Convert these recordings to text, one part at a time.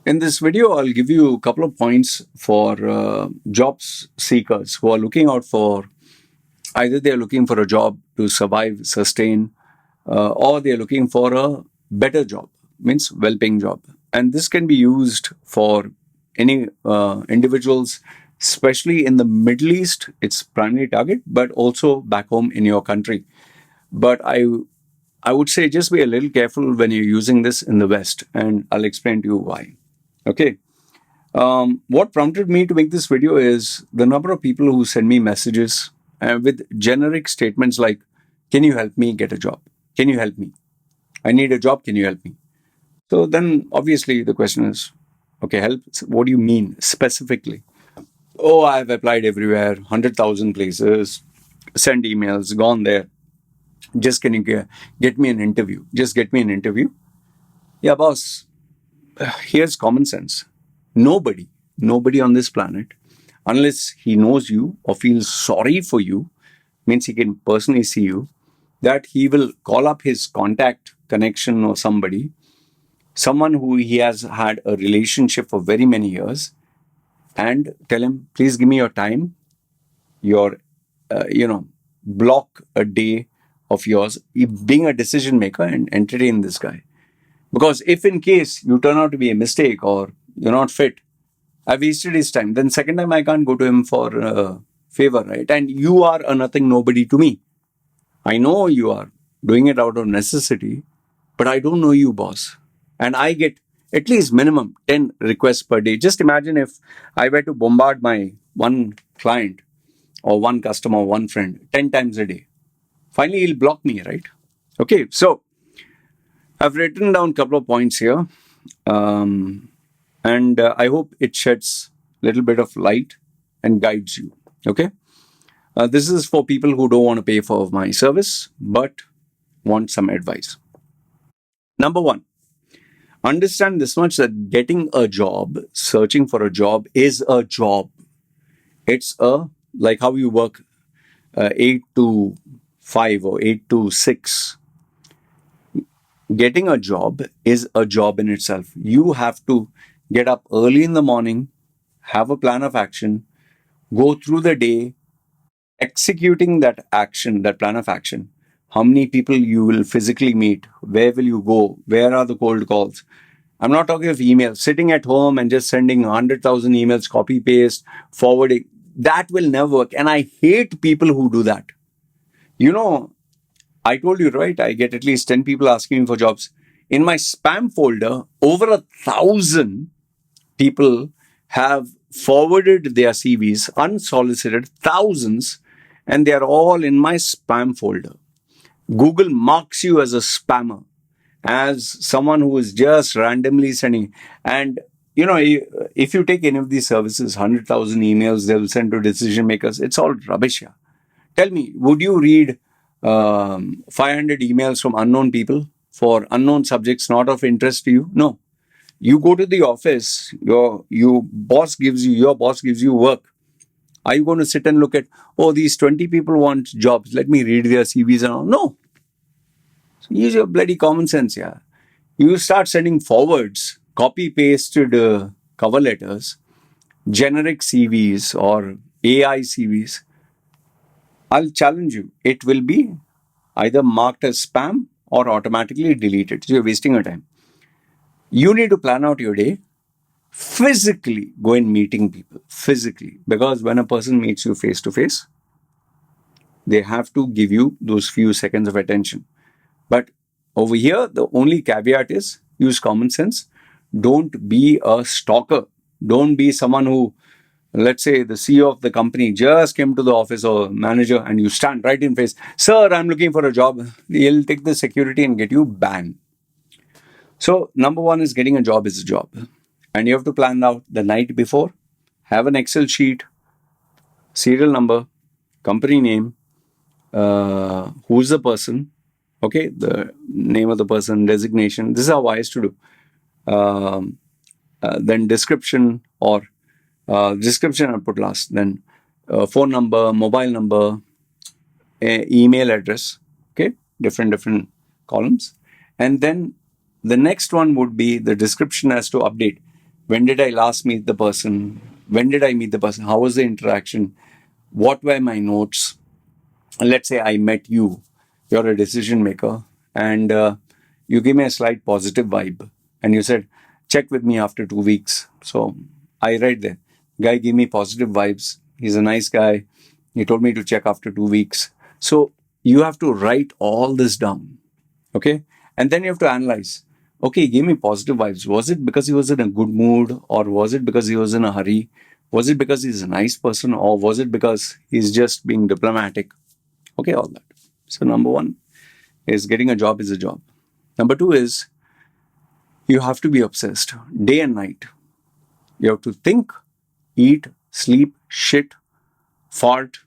In this video, I'll give you a couple of points for jobs seekers who are looking out for either they're looking for a job to survive, sustain, or they're looking for a better job, means well-paying job. And this can be used for any individuals, especially in the Middle East. It's primary target, but also back home in your country. But I would say just be a little careful when you're using this in the West, and I'll explain to you why. Okay. What prompted me to make this video is the number of people who send me messages with generic statements like, "Can you help me get a job? Can you help me? I need a job. Can you help me?" So then obviously the question is, okay, help. What do you mean specifically? Oh, I've applied everywhere, 100,000 places, sent emails, gone there. Just can you get me an interview? Just get me an interview. Yeah, boss, here's common sense. Nobody on this planet, unless he knows you or feels sorry for you, means he can personally see you, that he will call up his contact, connection, or someone who he has had a relationship for very many years, and tell him, please give me your time, your, block a day of yours, being a decision maker, and entertain this guy. Because if in case you turn out to be a mistake or you're not fit, I've wasted his time. Then second time I can't go to him for a favor, right? And you are a nothing nobody to me. I know you are doing it out of necessity, but I don't know you, boss. And I get at least minimum 10 requests per day. Just imagine if I were to bombard my one client or one customer, one friend 10 times a day. Finally, he'll block me, right? Okay, so I've written down a couple of points here. And I hope it sheds a little bit of light and guides you. Okay. This is for people who don't want to pay for my service, but want some advice. Number one, understand this much that getting a job, searching for a job is a job. It's like how you work 8 to 5 or 8 to 6. Getting a job is a job in itself. You have to get up early in the morning, have a plan of action, go through the day, executing that action, that plan of action. How many people you will physically meet? Where will you go? Where are the cold calls? I'm not talking of emails. Sitting at home and just sending 100,000 emails, copy, paste, forwarding. That will never work. And I hate people who do that. You know, I told you, right? I get at least 10 people asking me for jobs. In my spam folder, over 1,000 people have forwarded their CVs, unsolicited, thousands, and they are all in my spam folder. Google marks you as a spammer, as someone who is just randomly sending. And, if you take any of these services, 100,000 emails they will send to decision makers, it's all rubbish. Yeah. Tell me, would you read 500 emails from unknown people for unknown subjects not of interest to you? No. You go to the office, your boss gives you work. Are you going to sit and look at, oh, these 20 people want jobs, let me read their CVs and all? No. So use your bloody common sense, yeah. You start sending forwards, copy-pasted cover letters, generic CVs or AI CVs. I'll challenge you. It will be either marked as spam or automatically deleted. So you're wasting your time. You need to plan out your day, physically go in meeting people, physically. Because when a person meets you face to face, they have to give you those few seconds of attention. But over here, the only caveat is use common sense. Don't be a stalker. Don't be someone who, let's say the CEO of the company just came to the office or manager and you stand right in face, "Sir, I'm looking for a job." He'll take the security and get you banned. So number one is getting a job is a job. And you have to plan out the night before. Have an Excel sheet, serial number, company name, who's the person, okay, the name of the person, designation. This is how I used to do. Then description or description I'll put last. Then phone number, mobile number, email address, okay, different columns. And then the next one would be the description has to update. When did I last meet the person? When did I meet the person? How was the interaction? What were my notes? Let's say I met you, you're a decision maker, and you give me a slight positive vibe, and you said, check with me after 2 weeks. So I write there, guy gave me positive vibes. He's a nice guy. He told me to check after 2 weeks. So you have to write all this down. Okay. And then you have to analyze. Okay, he gave me positive vibes. Was it because he was in a good mood, or was it because he was in a hurry? Was it because he's a nice person, or was it because he's just being diplomatic? Okay, all that. So, number one is getting a job is a job. Number two is you have to be obsessed day and night. You have to think, eat, sleep, shit, fart,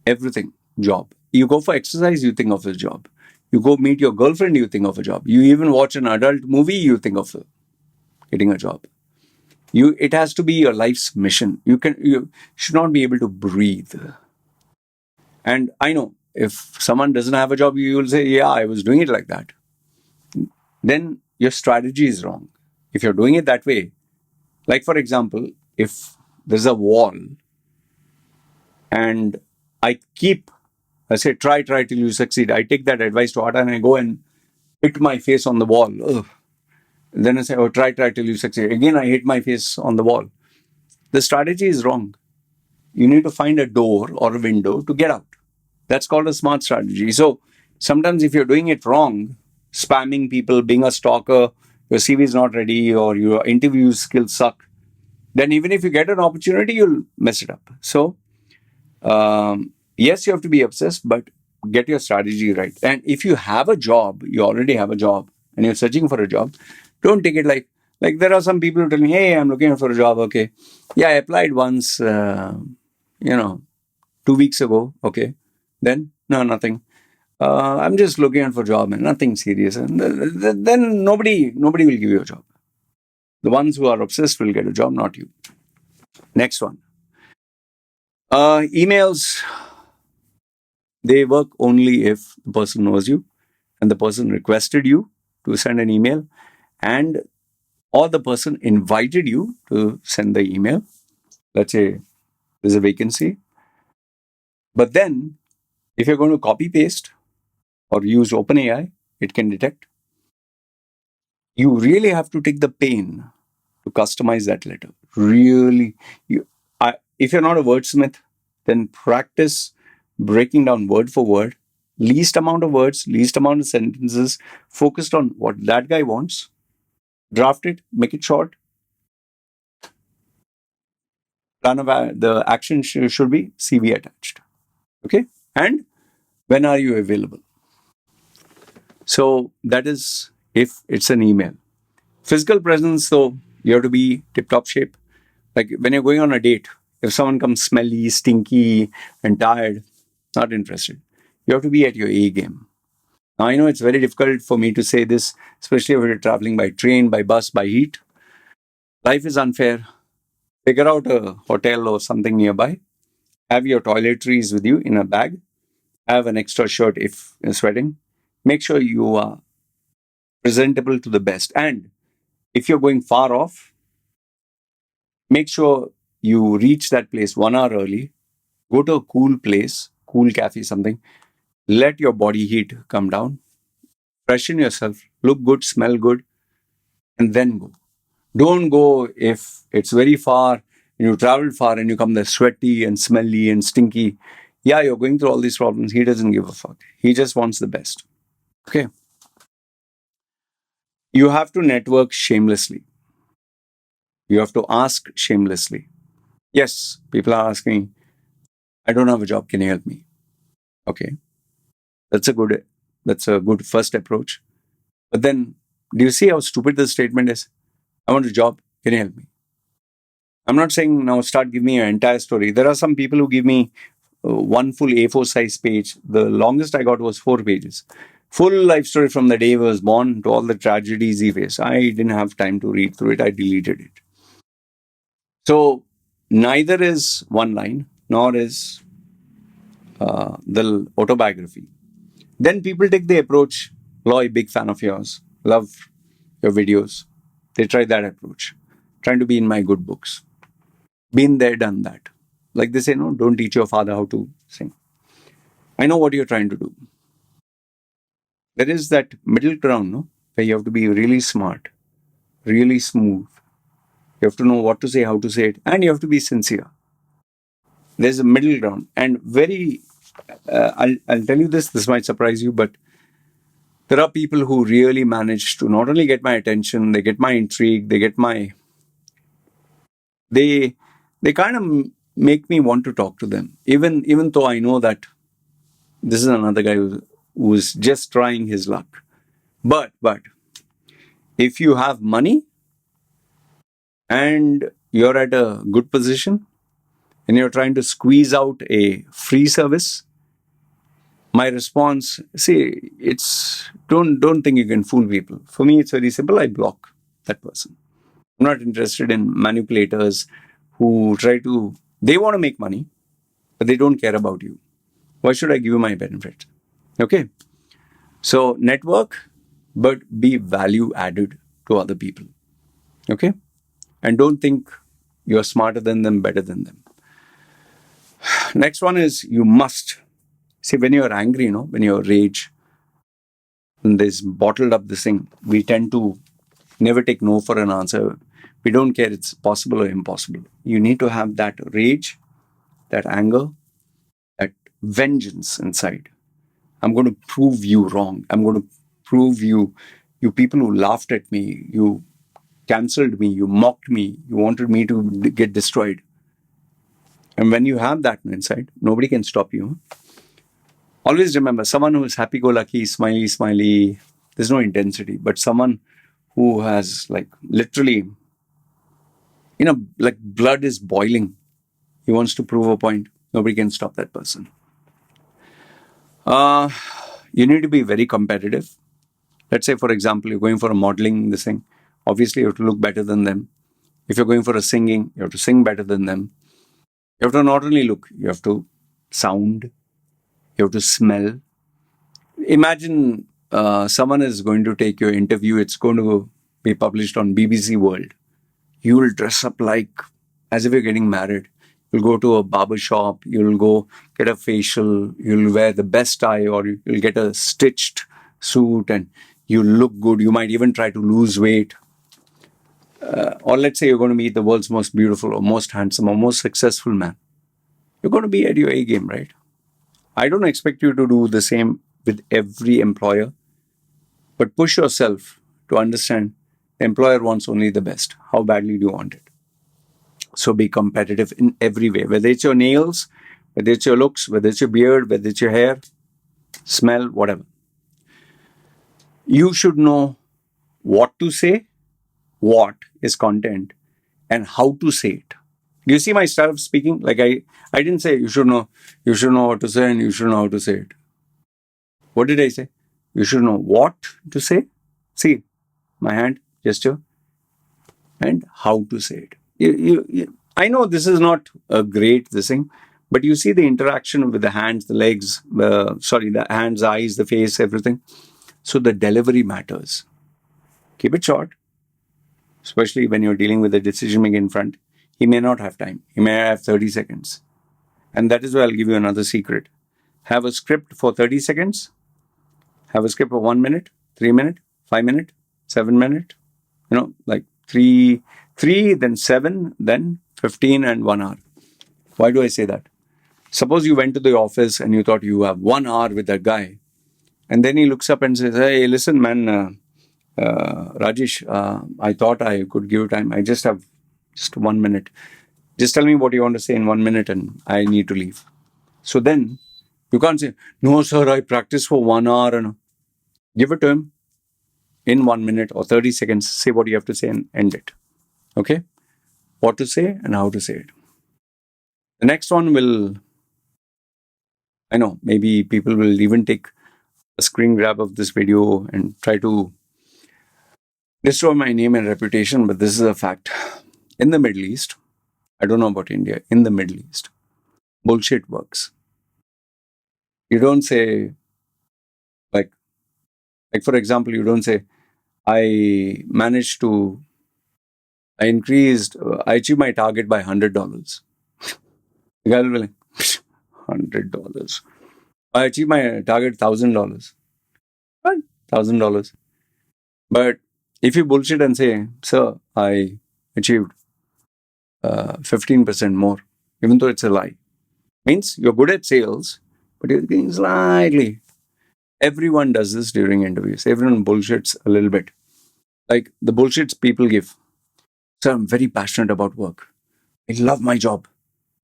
everything, job. You go for exercise, you think of a job. You go meet your girlfriend, you think of a job. You even watch an adult movie, you think of getting a job. It has to be your life's mission. You should not be able to breathe. And I know if someone doesn't have a job, you will say, yeah, I was doing it like that. Then your strategy is wrong. If you're doing it that way, like for example, if there's a wall and I say, try till you succeed. I take that advice to heart and I go and hit my face on the wall. Ugh. Then I say, oh, try till you succeed. Again, I hit my face on the wall. The strategy is wrong. You need to find a door or a window to get out. That's called a smart strategy. So sometimes if you're doing it wrong, spamming people, being a stalker, your CV is not ready, or your interview skills suck, then even if you get an opportunity, you'll mess it up. So yes, you have to be obsessed, but get your strategy right. And if you have a job, you already have a job, and you're searching for a job, don't take it like there are some people who tell me, "Hey, I'm looking for a job." Okay, yeah, I applied once, you know, 2 weeks ago. Okay, then no, nothing. I'm just looking out for a job and nothing serious. And then nobody will give you a job. The ones who are obsessed will get a job, not you. Next one. Emails, they work only if the person knows you and the person requested you to send an email, and or the person invited you to send the email. Let's say there's a vacancy. But then if you're going to copy paste or use OpenAI, it can detect. You really have to take the pain to customize that letter. Really, if you're not a wordsmith, then practice breaking down word for word, least amount of words, least amount of sentences, focused on what that guy wants. Draft it, make it short. Plan of the action should be CV attached. Okay, and when are you available? So that is if it's an email. Physical presence, though, you have to be tip top shape. Like when you're going on a date, if someone comes smelly, stinky, and tired, not interested. You have to be at your A game. Now, I know it's very difficult for me to say this, especially if you're traveling by train, by bus, by heat. Life is unfair. Figure out a hotel or something nearby. Have your toiletries with you in a bag. Have an extra shirt if you're sweating. Make sure you are presentable to the best. And if you're going far off, make sure you reach that place 1 hour early. Go to a cool place, cool cafe, something. Let your body heat come down. Freshen yourself. Look good, smell good, and then go. Don't go if it's very far, you travel far and you come there sweaty and smelly and stinky. Yeah, you're going through all these problems. He doesn't give a fuck. He just wants the best. Okay. You have to network shamelessly. You have to ask shamelessly. Yes, people are asking, I don't have a job. Can you help me? Okay. That's a good first approach. But then do you see how stupid this statement is? I want a job. Can you help me? I'm not saying now start giving me your entire story. There are some people who give me one full A4 size page. The longest I got was 4 pages. Full life story from the day he was born to all the tragedies he faced. I didn't have time to read through it. I deleted it. So neither is one line nor is the autobiography. Then people take the approach, Loy, big fan of yours, love your videos. They try that approach. trying to be in my good books. Been there, done that. Like they say, no, don't teach your father how to sing. I know what you're trying to do. There is that middle ground, no, where you have to be really smart, really smooth. You have to know what to say, how to say it, and you have to be sincere. There's a middle ground, and I'll tell you this. This might surprise you, but there are people who really manage to not only get my attention, they get my intrigue, they they kind of make me want to talk to them, even though I know that this is another guy who's just trying his luck. But if you have money and you're at a good position and you're trying to squeeze out a free service, my response, see, it's don't think you can fool people. For me, it's very simple. I block that person. I'm not interested in manipulators who try to. They want to make money, but they don't care about you. Why should I give you my benefit? Okay. So network, but be value added to other people. Okay. And don't think you're smarter than them, better than them. Next one is you must. See, when you're angry, when you're rage, and there's bottled up this thing, we tend to never take no for an answer. We don't care it's possible or impossible. You need to have that rage, that anger, that vengeance inside. I'm going to prove you wrong. I'm going to prove you people who laughed at me, you cancelled me, you mocked me, you wanted me to get destroyed. And when you have that inside, nobody can stop you. Always remember, someone who is happy-go-lucky, smiley, smiley, there's no intensity. But someone who has like literally, like blood is boiling. He wants to prove a point. Nobody can stop that person. You need to be very competitive. Let's say, for example, you're going for a modeling this thing. Obviously, you have to look better than them. If you're going for a singing, you have to sing better than them. You have to not only look, you have to sound, you have to smell. Imagine someone is going to take your interview, it's going to be published on BBC World. You will dress up like as if you're getting married. You'll go to a barber shop, you'll go get a facial, you'll wear the best tie, or you'll get a stitched suit and you look good. You might even try to lose weight. Or let's say you're going to meet the world's most beautiful or most handsome or most successful man. You're going to be at your A game, right? I don't expect you to do the same with every employer, but push yourself to understand the employer wants only the best. How badly do you want it? So be competitive in every way, whether it's your nails, whether it's your looks, whether it's your beard, whether it's your hair, smell, whatever. You should know what to say, what is content, and how to say it. Do you see my style of speaking? Like I didn't say you should know what to say and you should know how to say it. What did I say? You should know what to say. See, my hand gesture and how to say it. I know this is not a great this thing, but you see the interaction with the hands, the legs, the hands, eyes, the face, everything. So the delivery matters. Keep it short, especially when you're dealing with the decision maker in front. He may not have time. He may have 30 seconds. And that is why I'll give you another secret. Have a script for 30 seconds. Have a script for 1 minute, 3 minute, 5 minute, 7 minute. Like three, then 7, then 15 and 1 hour. Why do I say that? Suppose you went to the office and you thought you have 1 hour with that guy. And then he looks up and says, hey, listen, man, Rajesh, I thought I could give you time. I just have just 1 minute. Just tell me what you want to say in 1 minute and I need to leave. So then you can't say, no, sir, I practiced for 1 hour. And give it to him in 1 minute or 30 seconds. Say what you have to say and end it. Okay? What to say and how to say it. The next one I know, maybe people will even take a screen grab of this video and try to destroy my name and reputation, but this is a fact. In the Middle East, I don't know about India, in the Middle East, bullshit works. You don't say, like for example, you don't say, I managed to I achieved my target by $100. The guy will be like, $100. I achieved my target $1,000. What? $1,000. But if you bullshit and say, sir, I achieved 15% more, even though it's a lie, means you're good at sales, but you're getting slightly. Everyone does this during interviews. Everyone bullshits a little bit. Like the bullshits people give. So I'm very passionate about work. I love my job.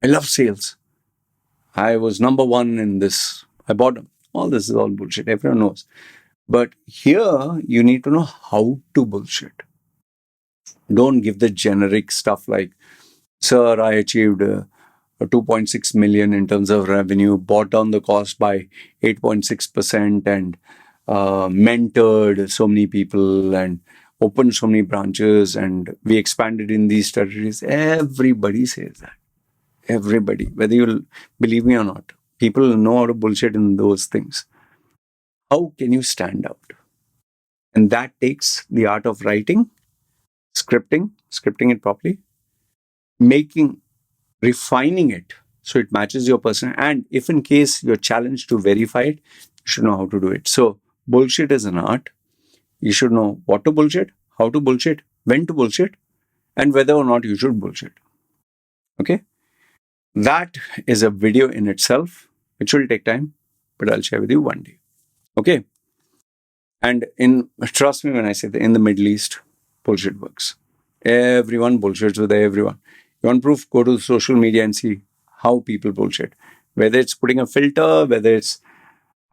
I love sales. I was number one in this. I bought them. All this is all bullshit. Everyone knows. But here you need to know how to bullshit. Don't give the generic stuff like, sir, I achieved 2.6 million in terms of revenue, brought down the cost by 8.6%, and mentored so many people and opened so many branches, and we expanded in these territories. Everybody says that. Everybody, whether you'll believe me or not, people know how to bullshit in those things. How can you stand out? And that takes the art of writing, scripting it properly, refining it so it matches your person. And if in case you're challenged to verify it, you should know how to do it. So bullshit is an art. You should know what to bullshit, how to bullshit, when to bullshit, and whether or not you should bullshit. Okay? That is a video in itself, which will take time, but I'll share with you one day. Okay? And trust me when I say that in the Middle East, bullshit works. Everyone bullshits with everyone. You want proof? Go to social media and see how people bullshit. Whether it's putting a filter, whether it's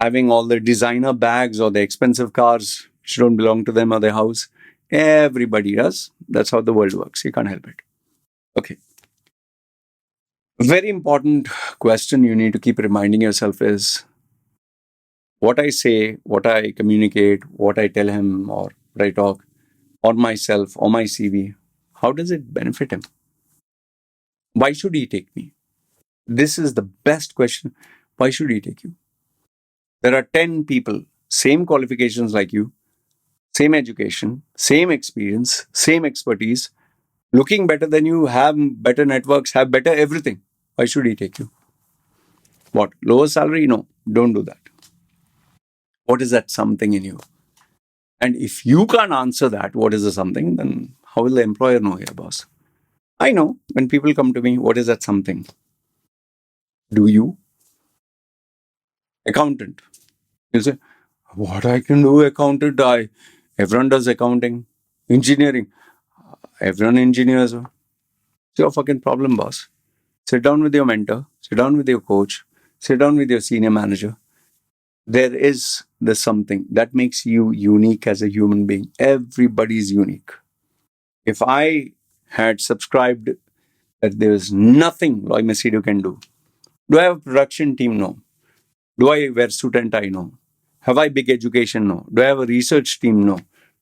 having all the designer bags or the expensive cars which don't belong to them or their house. Everybody does. That's how the world works. You can't help it. Okay. Very important question you need to keep reminding yourself is what I say, what I communicate, what I tell him or what I talk, or myself, or my CV, how does it benefit him? Why should he take me? This is the best question. Why should he take you? There are 10 people, same qualifications like you, same education, same experience, same expertise, looking better than you, have better networks, have better everything. Why should he take you? What? Lower salary? No, don't do that. What is that something in you? And if you can't answer that, what is the something, then how will the employer know here, boss? I know when people come to me, what is that something? Do you? Accountant. You say, what I can do, accountant? Everyone does accounting. Engineering. Everyone engineers. It's your fucking problem, boss. Sit down with your mentor. Sit down with your coach. Sit down with your senior manager. There is the something that makes you unique as a human being. Everybody is unique. If I had subscribed that there is nothing Roy Machedo can do I have a production team? No. Do I wear suit and tie? No. Have I big education? No. Do I have a research team? No.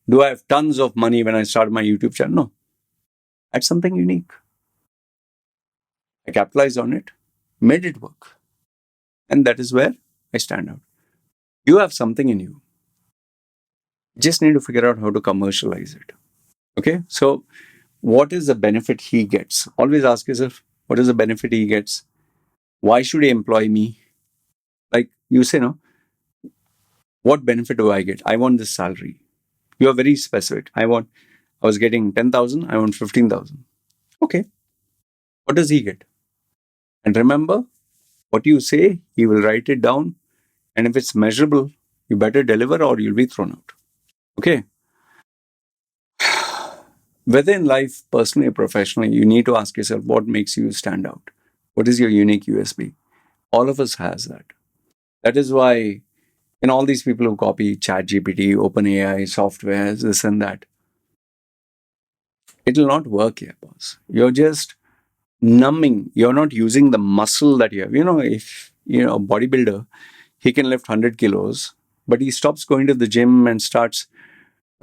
Do I have tons of money when I start my YouTube channel? No. That's something unique. I capitalized on it, made it work. And that is where I stand out. You have something in you. Just need to figure out how to commercialize it. Okay? So, what is the benefit he gets? Always ask yourself, what is the benefit he gets? Why should he employ me? Like you say, no, what benefit do I get? I want this salary. You are very specific. I was getting 10,000, I want 15,000. Okay. What does he get? And remember, what you say, he will write it down. And if it's measurable, you better deliver or you'll be thrown out. Okay. Whether in life, personally or professionally, you need to ask yourself what makes you stand out. What is your unique USP? All of us has that. That is why in all these people who copy ChatGPT, OpenAI, softwares, this and that, it will not work here, boss. You're just numbing. You're not using the muscle that you have. If a bodybuilder, he can lift 100 kilos, but he stops going to the gym and starts,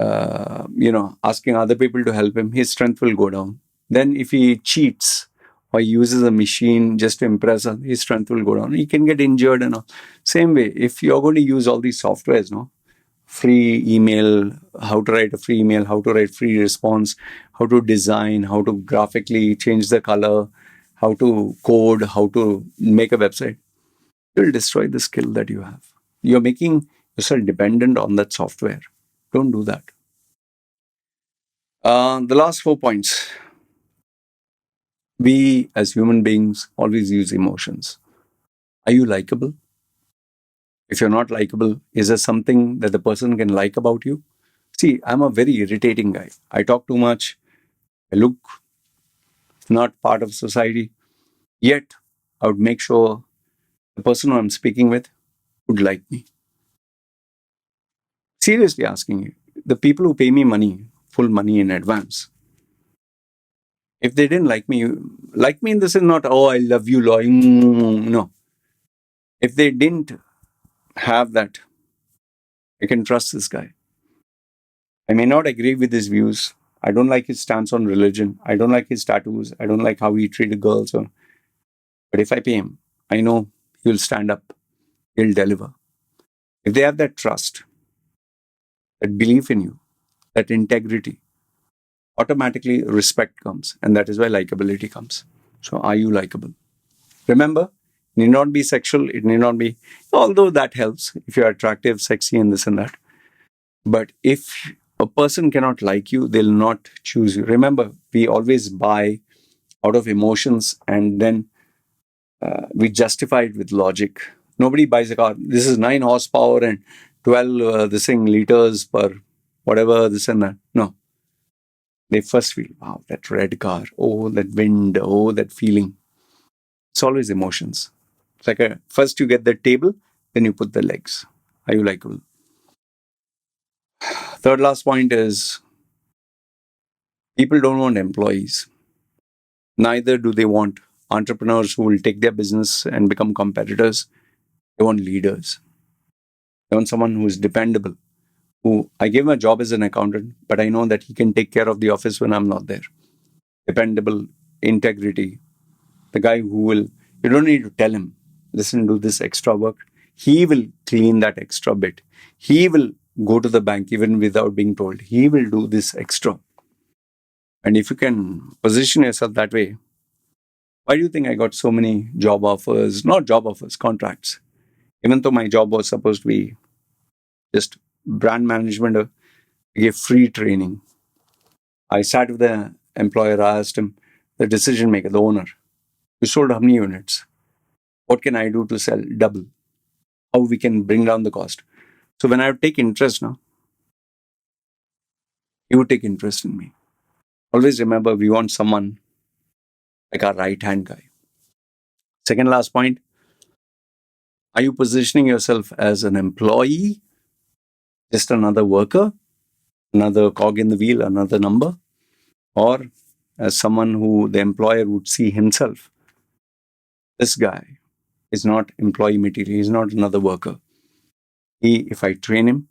asking other people to help him, his strength will go down. Then if he cheats or uses a machine just to impress us, his strength will go down. He can get injured and all. Same way, if you're going to use all these softwares, free email, how to write a free email, how to write free response, how to design, how to graphically change the color, how to code, how to make a website, you'll destroy the skill that you have. You're making yourself dependent on that software. Don't do that. The last 4 points. We as human beings always use emotions. Are you likable? If you're not likable, is there something that the person can like about you? See, I'm a very irritating guy. I talk too much. I look not part of society. Yet, I would make sure the person who I'm speaking with would like me. Seriously asking you, the people who pay me money, full money in advance, if they didn't like me in the sense not, oh, I love you, no. If they didn't have that, I can trust this guy. I may not agree with his views. I don't like his stance on religion. I don't like his tattoos. I don't like how he treated girls. But if I pay him, I know he'll stand up. He'll deliver. If they have that trust, that belief in you, that integrity, automatically respect comes. And that is why likability comes. So are you likable? Remember, it need not be sexual. It need not be, although that helps if you're attractive, sexy, and this and that. But if a person cannot like you, they'll not choose you. Remember, we always buy out of emotions and then we justify it with logic. Nobody buys a car. This is 9 horsepower and 12 this thing liters per whatever, this and that. No. They first feel, wow, that red car. Oh, that wind. Oh, that feeling. It's always emotions. It's like first you get the table, then you put the legs. Are you likable? Third last point is people don't want employees. Neither do they want entrepreneurs who will take their business and become competitors. They want leaders. They want someone who is dependable, who I give him a job as an accountant, but I know that he can take care of the office when I'm not there. Dependable, integrity. The guy who will, you don't need to tell him, listen, do this extra work. He will clean that extra bit. He will go to the bank even without being told. He will do this extra. And if you can position yourself that way, why do you think I got so many job offers? Not job offers, contracts. Even though my job was supposed to be just brand management, I gave free training. I sat with the employer, I asked him, the decision maker, the owner, you sold how many units? What can I do to sell double? How we can bring down the cost? So when I take interest now, you take interest in me. Always remember, we want someone like our right-hand guy. Second last point, are you positioning yourself as an employee, just another worker, another cog in the wheel, another number, or as someone who the employer would see himself? This guy is not employee material. He's not another worker. If I train him,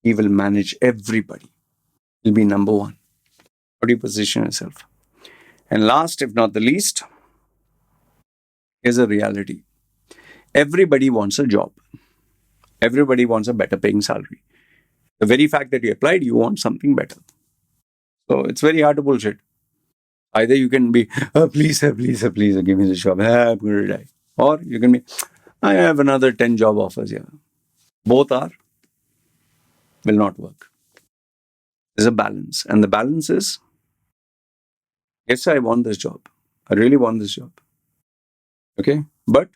he will manage everybody. He'll be number one. How do you position yourself? And last, if not the least, is a reality. Everybody wants a job. Everybody wants a better paying salary. The very fact that you applied, you want something better. So it's very hard to bullshit. Either you can be, oh, please, sir, please, sir, please, sir, give me the job. I'm going to die. Or you can be, I have another 10 job offers here. Both will not work. There's a balance. And the balance is, yes, I want this job. I really want this job. Okay. But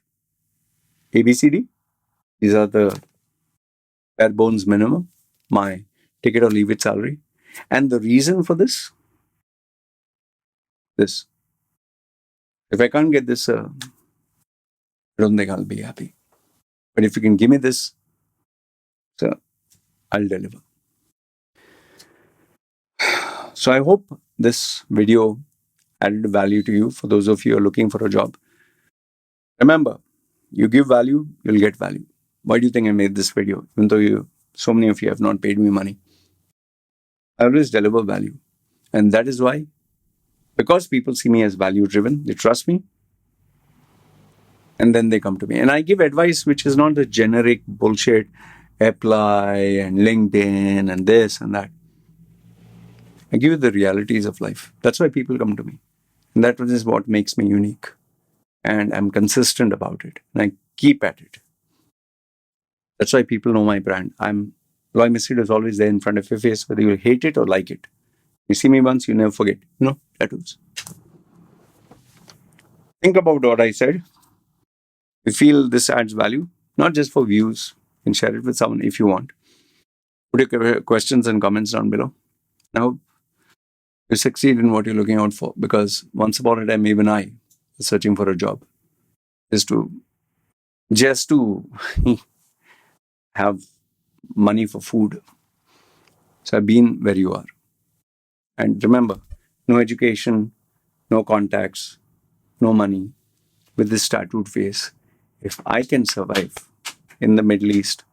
ABCD, these are the bare bones minimum, my ticket or leave it salary. And the reason for this, if I can't get this, I don't think I'll be happy. But if you can give me this, so I'll deliver. So I hope this video added value to you for those of you who are looking for a job. Remember, you give value, you'll get value. Why do you think I made this video? Even though so many of you have not paid me money. I always deliver value. And that is why, because people see me as value driven, they trust me, and then they come to me. And I give advice which is not the generic bullshit. apply and LinkedIn and this and that. I give you the realities of life. That's why people come to me. And that is what makes me unique. And I'm consistent about it. And I keep at it. That's why people know my brand. Machedo is always there in front of your face, whether you hate it or like it. You see me once, you never forget. Tattoos. Think about what I said. You feel this adds value, not just for views, and share it with someone if you want. Put your questions and comments down below. Now, you succeed in what you're looking out for, because once upon a time, even I was searching for a job just to have money for food. So I've been where you are. And remember, no education, no contacts, no money, with this tattooed face. If I can survive in the Middle East,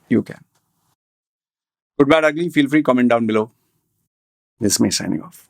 you can. Good, bad, ugly, feel free, comment down below. This is me signing off.